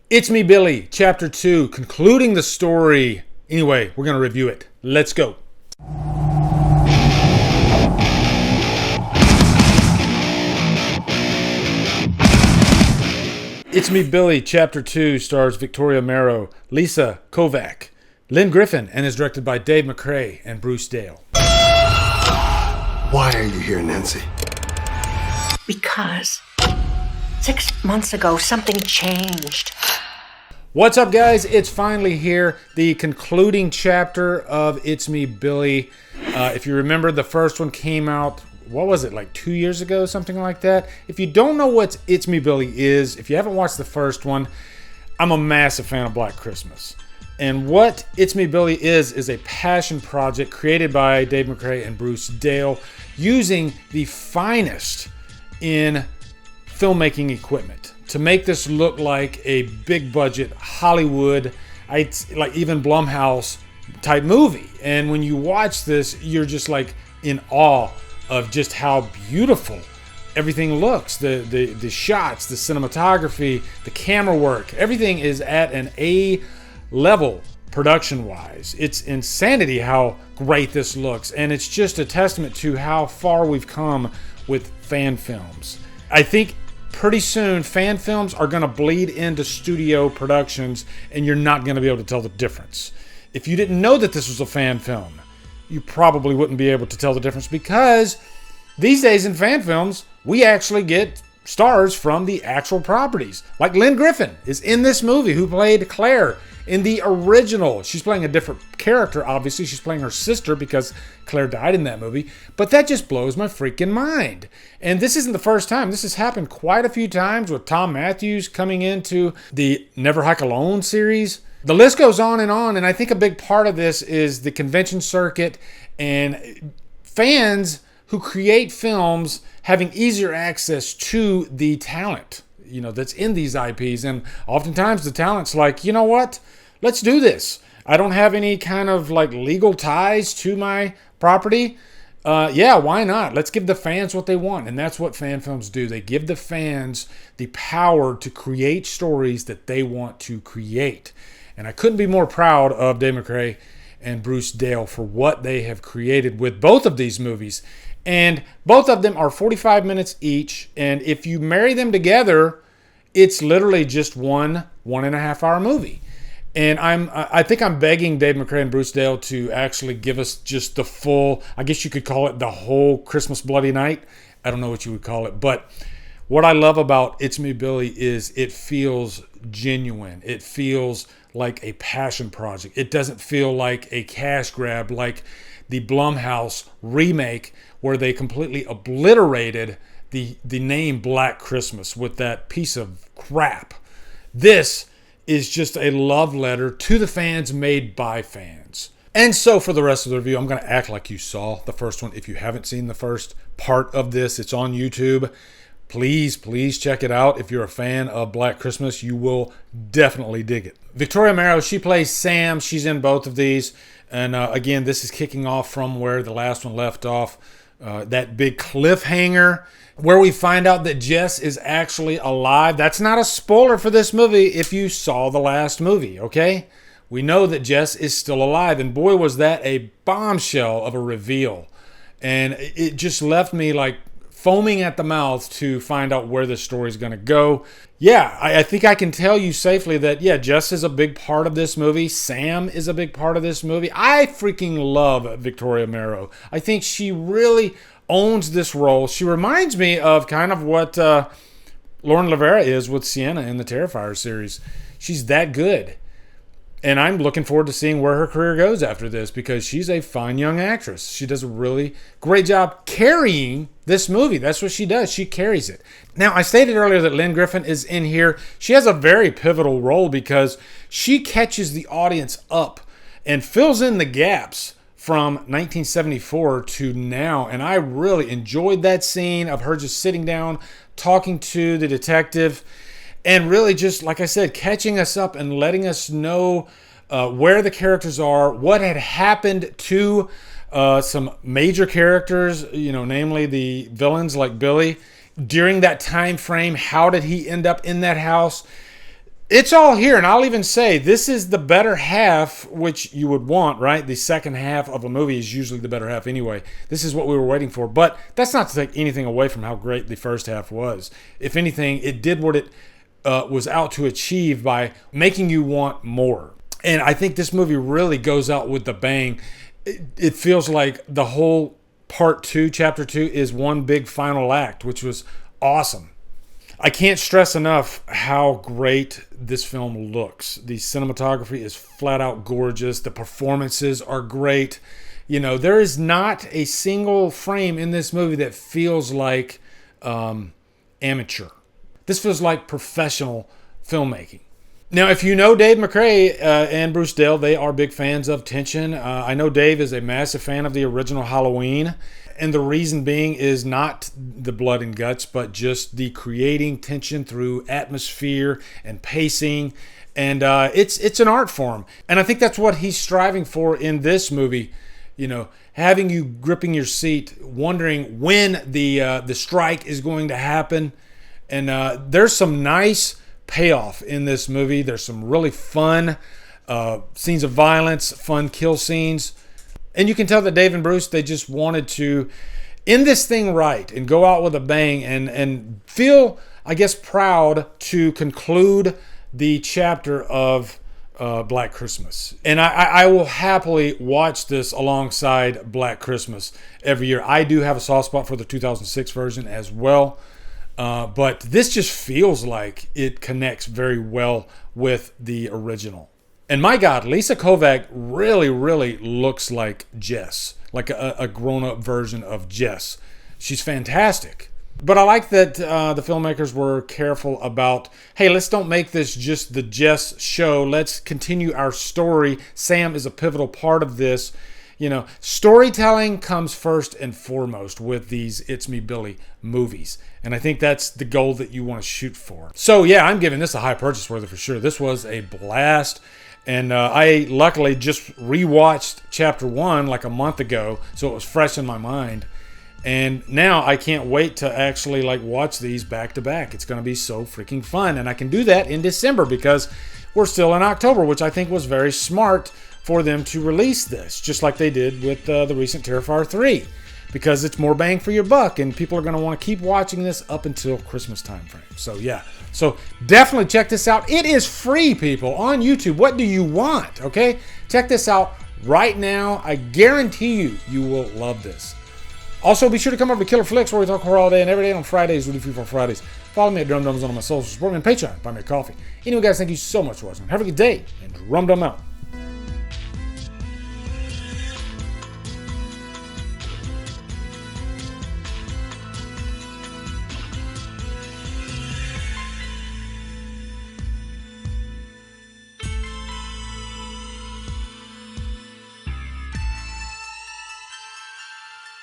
It's Me, Billy, Chapter 2, concluding the story. Anyway, we're going to review it. Let's go. It's Me, Billy, Chapter 2 stars Victoria Marrow, Lisa Kovac, Lynn Griffin, and is directed by Dave McRae and Bruce Dale. Why are you here, Nancy? Because 6 months ago, something changed. What's up, guys? It's finally here, the concluding chapter of It's Me, Billy. If you remember, the first one came out, what was it, like 2 years ago, something like that? If you don't know what It's Me, Billy is, if you haven't watched the first one, I'm a massive fan of Black Christmas. And what It's Me, Billy is a passion project created by Dave McRae and Bruce Dale using the finest in filmmaking equipment to make this look like a big budget Hollywood, like even Blumhouse type movie. And when you watch this, you're just like in awe of just how beautiful everything looks. The shots, the cinematography, the camera work, everything is at an A level production wise. It's insanity how great this looks, and it's just a testament to how far we've come with fan films. I think pretty soon fan films are going to bleed into studio productions, and you're not going to be able to tell the difference. If you didn't know that this was a fan film, you probably wouldn't be able to tell the difference, because these days in fan films we actually get stars from the actual properties. Like Lynn Griffin is in this movie, who played Claire in the original. She's playing a different character, obviously. She's playing her sister because Claire died in that movie. But that just blows my freaking mind. And this isn't the first time. This has happened quite a few times with Tom Matthews coming into the Never Hike Alone series. The list goes on, and I think a big part of this is the convention circuit and fans who create films having easier access to the talent, that's in these IPs. And oftentimes the talent's like, you know what? Let's do this. I don't have any kind of like legal ties to my property. Yeah, why not? Let's give the fans what they want. And that's what fan films do. They give the fans the power to create stories that they want to create. And I couldn't be more proud of Dave McRae and Bruce Dale for what they have created with both of these movies. And both of them are 45 minutes each. And if you marry them together, it's literally just one 1.5 hour movie. And I think I'm begging Dave McRae and Bruce Dale to actually give us just the full, I guess you could call it the whole Christmas Bloody Night. I don't know what you would call it. But what I love about It's Me, Billy is it feels genuine. It feels like a passion project. It doesn't feel like a cash grab like the Blumhouse remake, where they completely obliterated the name Black Christmas with that piece of crap. This is just a love letter to the fans made by fans. And so for the rest of the review, I'm going to act like you saw the first one. If you haven't seen the first part of this, it's on YouTube. Please check it out. If you're a fan of Black Christmas, you will definitely dig it. Victoria Marrow, she plays Sam. She's in both of these. And again, this is kicking off from where the last one left off. That big cliffhanger where we find out that Jess is actually alive. That's not a spoiler for this movie if you saw the last movie, okay? We know that Jess is still alive, and boy, was that a bombshell of a reveal. And it just left me like foaming at the mouth to find out where this story is going to go. Yeah, I think I can tell you safely that, yeah, Jess is a big part of this movie. Sam is a big part of this movie. I freaking love Victoria Marrow. I think she really owns this role. She reminds me of kind of what Lauren Rivera is with Sienna in the Terrifier series. She's that good. And I'm looking forward to seeing where her career goes after this, because she's a fine young actress. She does a really great job carrying this movie. That's what she does. She carries it. Now, I stated earlier that Lynn Griffin is in here. She has a very pivotal role because she catches the audience up and fills in the gaps from 1974 to now. And I really enjoyed that scene of her just sitting down, talking to the detective, and really just, like I said, catching us up and letting us know where the characters are, what had happened to some major characters, namely the villains like Billy. During that time frame, how did he end up in that house? It's all here, and I'll even say this is the better half, which you would want, right? The second half of a movie is usually the better half anyway. This is what we were waiting for, but that's not to take anything away from how great the first half was. If anything, it did what it was out to achieve by making you want more. And I think this movie really goes out with the bang. It feels like the whole part 2, chapter 2, is one big final act, which was awesome. I can't stress enough how great this film looks. The cinematography is flat out gorgeous. The performances are great. You know, there is not a single frame in this movie that feels like amateur. This feels like professional filmmaking. Now, if you know Dave McRae and Bruce Dale, they are big fans of tension. I know Dave is a massive fan of the original Halloween. And the reason being is not the blood and guts, but just the creating tension through atmosphere and pacing. And it's an art form. And I think that's what he's striving for in this movie. You know, having you gripping your seat, wondering when the strike is going to happen. And there's some nice payoff in this movie. There's some really fun scenes of violence, fun kill scenes. And you can tell that Dave and Bruce, they just wanted to end this thing right and go out with a bang and feel, I guess, proud to conclude the chapter of Black Christmas. And I will happily watch this alongside Black Christmas every year. I do have a soft spot for the 2006 version as well. But this just feels like it connects very well with the original. And my God, Lisa Kovac really, really looks like Jess, like a grown-up version of Jess. She's fantastic. But I like that the filmmakers were careful about, hey, let's don't make this just the Jess show. Let's continue our story. Sam is a pivotal part of this. You know, storytelling comes first and foremost with these It's Me, Billy movies. And I think that's the goal that you want to shoot for. So, yeah, I'm giving this a high purchase worthy for sure. This was a blast. And I luckily just rewatched chapter 1 like a month ago, so it was fresh in my mind. And now I can't wait to actually like watch these back to back. It's going to be so freaking fun. And I can do that in December because we're still in October, which I think was very smart for them to release this, just like they did with the recent Terrifier 3, because it's more bang for your buck and people are going to want to keep watching this up until Christmas time frame. So yeah, so definitely check this out. It is free, people, on YouTube. What do you want? Okay, check this out right now. I guarantee you will love this. Also, be sure to come over to Killer Flicks, where we talk horror all day and every day on Fridays. We do Free for Fridays. Follow me at Drumdums on all my social. Support me on Patreon. Buy me a coffee. Anyway, guys, thank you so much for watching. Have a good day, and Drumdum out.